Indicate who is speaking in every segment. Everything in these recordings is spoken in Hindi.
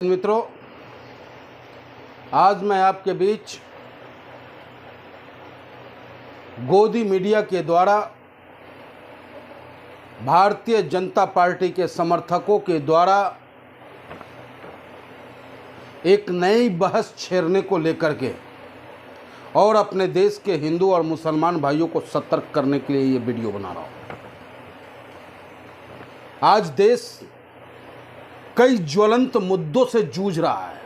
Speaker 1: मित्रों, आज मैं आपके बीच गोदी मीडिया के द्वारा भारतीय जनता पार्टी के समर्थकों के द्वारा एक नई बहस छेड़ने को लेकर के और अपने देश के हिंदू और मुसलमान भाइयों को सतर्क करने के लिए ये वीडियो बना रहा हूँ। आज देश कई ज्वलंत मुद्दों से जूझ रहा है।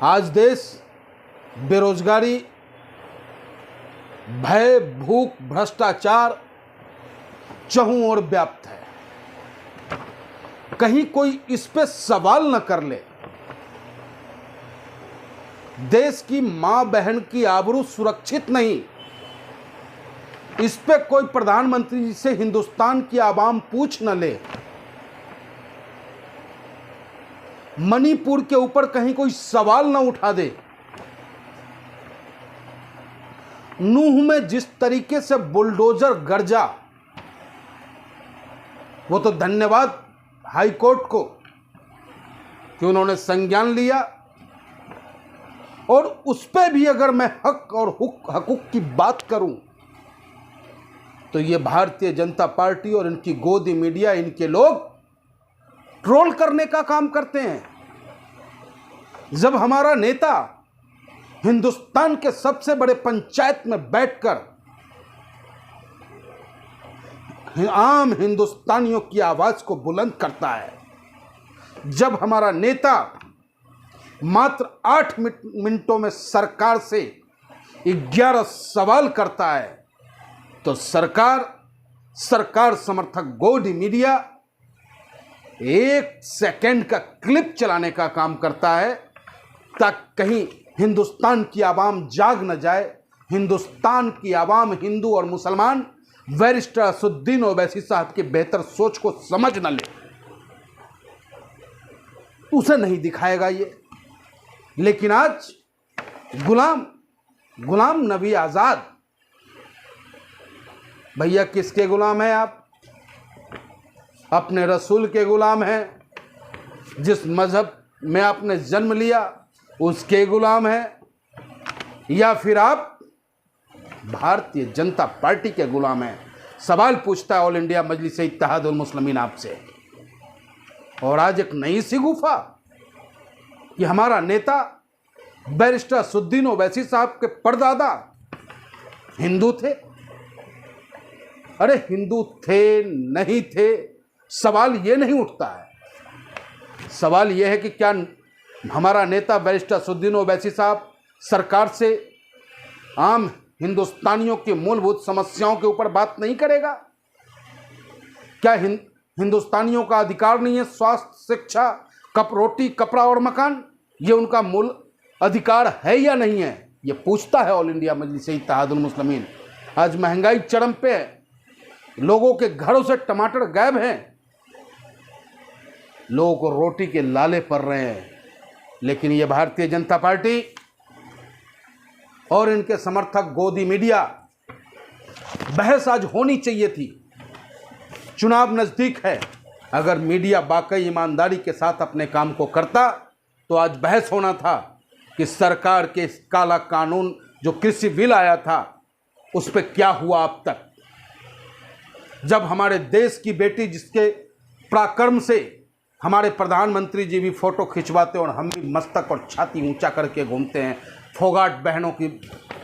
Speaker 1: आज देश बेरोजगारी, भय, भूख, भ्रष्टाचार चहुं ओर व्याप्त है। कहीं कोई इस पे सवाल न कर ले। देश की मां बहन की आबरू सुरक्षित नहीं, इस पे कोई प्रधानमंत्री जी से हिंदुस्तान की आवाम पूछ न ले। मणिपुर के ऊपर कहीं कोई सवाल न उठा दे। नूह में जिस तरीके से बुलडोजर गरजा, वो तो धन्यवाद हाईकोर्ट को कि उन्होंने संज्ञान लिया। और उस पे भी अगर मैं हक और हकूक की बात करूं तो ये भारतीय जनता पार्टी और इनकी गोदी मीडिया, इनके लोग ट्रोल करने का काम करते हैं। जब हमारा नेता हिंदुस्तान के सबसे बड़े पंचायत में बैठकर आम हिंदुस्तानियों की आवाज को बुलंद करता है, जब हमारा नेता मात्र 8 मिनटों में सरकार से 11 सवाल करता है, तो सरकार समर्थक गोदी मीडिया 1 सेकंड का क्लिप चलाने का काम करता है ताकि कहीं हिंदुस्तान की आवाम जाग न जाए। हिंदुस्तान की आवाम, हिंदू और मुसलमान, बैरिस्टर असदुद्दीन ओवैसी साहब की बेहतर सोच को समझ न ले। उसे नहीं दिखाएगा ये। लेकिन आज गुलाम नबी आजाद, भैया किसके गुलाम हैं आप? अपने रसूल के गुलाम हैं। जिस मजहब में आपने जन्म लिया उसके गुलाम हैं, या फिर आप भारतीय जनता पार्टी के गुलाम हैं? सवाल पूछता है ऑल इंडिया मजलिस इत्तेहादुल मुस्लिमीन आपसे। और आज एक नई सी गुफा कि हमारा नेता बैरिस्टर असदुद्दीन ओवैसी साहब के परदादा हिंदू थे। अरे हिंदू थे नहीं थे, सवाल ये नहीं उठता है। सवाल यह है कि क्या हमारा नेता बैरिस्टर असदुद्दीन ओवैसी साहब सरकार से आम हिंदुस्तानियों की मूलभूत समस्याओं के ऊपर बात नहीं करेगा? क्या हिंदुस्तानियों का अधिकार नहीं है? स्वास्थ्य, शिक्षा, रोटी, कपड़ा और मकान, ये उनका मूल अधिकार है या नहीं है? ये पूछता है ऑल इंडिया मजलिस इत्तेहादुल मुस्लिमीन। आज महंगाई चरम पे है, लोगों के घरों से टमाटर गायब हैं, लोगों को रोटी के लाले पड़ रहे हैं। लेकिन ये भारतीय जनता पार्टी और इनके समर्थक गोदी मीडिया, बहस आज होनी चाहिए थी। चुनाव नजदीक है। अगर मीडिया वाकई ईमानदारी के साथ अपने काम को करता तो आज बहस होना था कि सरकार के काला कानून जो कृषि बिल आया था उस पर क्या हुआ अब तक। जब हमारे देश की बेटी, जिसके पराक्रम से हमारे प्रधानमंत्री जी भी फोटो खिंचवाते और हम भी मस्तक और छाती ऊंचा करके घूमते हैं, फोगाट बहनों की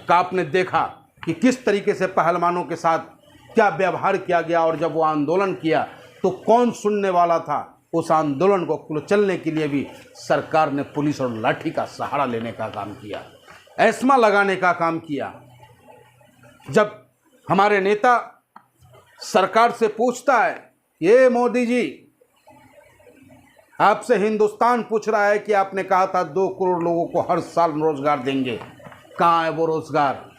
Speaker 1: का आपने देखा कि किस तरीके से पहलवानों के साथ क्या व्यवहार किया गया। और जब वो आंदोलन किया तो कौन सुनने वाला था? उस आंदोलन को कुचलने के लिए भी सरकार ने पुलिस और लाठी का सहारा लेने का काम किया, एस्मा लगाने का काम किया। जब हमारे नेता सरकार से पूछता है, ये मोदी जी, आपसे हिंदुस्तान पूछ रहा है कि आपने कहा था 2 करोड़ लोगों को हर साल रोजगार देंगे, कहाँ है वो रोजगार?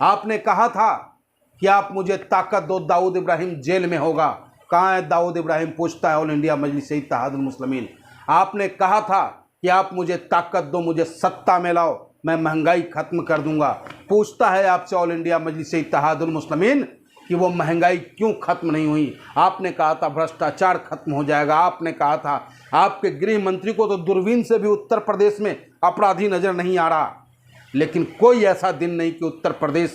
Speaker 1: आपने कहा था कि आप मुझे ताकत दो, दाऊद इब्राहिम जेल में होगा, कहाँ है दाऊद इब्राहिम? पूछता है ऑल इंडिया मजलिस इत्तेहादुल मुस्लिमीन। आपने कहा था कि आप मुझे ताकत दो, मुझे सत्ता में लाओ, मैं महंगाई खत्म कर दूंगा, पूछता है आपसे ऑल इंडिया मजलिस इत्तेहादुल मुस्लिमीन कि वो महंगाई क्यों खत्म नहीं हुई। आपने कहा था भ्रष्टाचार खत्म हो जाएगा, आपने कहा था, आपके गृह मंत्री को तो दूरबीन से भी उत्तर प्रदेश में अपराधी नजर नहीं आ रहा, लेकिन कोई ऐसा दिन नहीं कि उत्तर प्रदेश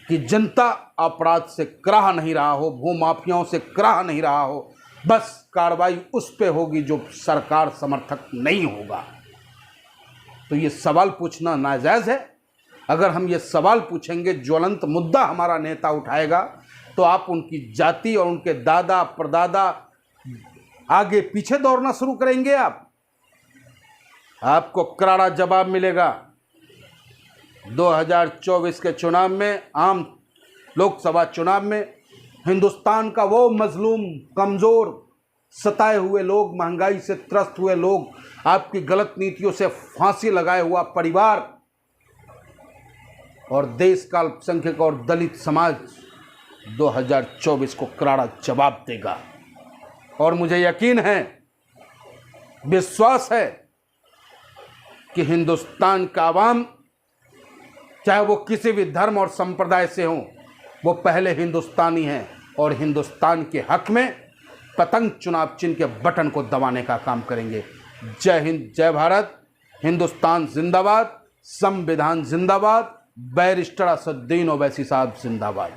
Speaker 1: की जनता अपराध से कराह नहीं रहा हो, भूमाफियाओं से कराह नहीं रहा हो। बस कार्रवाई उस पे होगी जो सरकार समर्थक नहीं होगा। तो ये सवाल पूछना नाजायज़ है। अगर हम ये सवाल पूछेंगे, ज्वलंत मुद्दा हमारा नेता उठाएगा, तो आप उनकी जाति और उनके दादा परदादा आगे पीछे दौड़ना शुरू करेंगे। आपको करारा जवाब मिलेगा। 2024 के चुनाव में, आम लोकसभा चुनाव में, हिंदुस्तान का वो मजलूम, कमज़ोर, सताए हुए लोग, महंगाई से त्रस्त हुए लोग, आपकी गलत नीतियों से फांसी लगाए हुआ परिवार और देश का अल्पसंख्यक और दलित समाज 2024 को करारा जवाब देगा। और मुझे यकीन है, विश्वास है कि हिंदुस्तान का आवाम, चाहे वो किसी भी धर्म और संप्रदाय से हो, वो पहले हिंदुस्तानी हैं और हिंदुस्तान के हक में पतंग चुनाव चिन्ह के बटन को दबाने का काम करेंगे। जय हिंद, जय भारत, हिंदुस्तान जिंदाबाद, संविधान जिंदाबाद, बैरिस्टर असदुद्दीन ओवैसी साहब जिंदाबाद।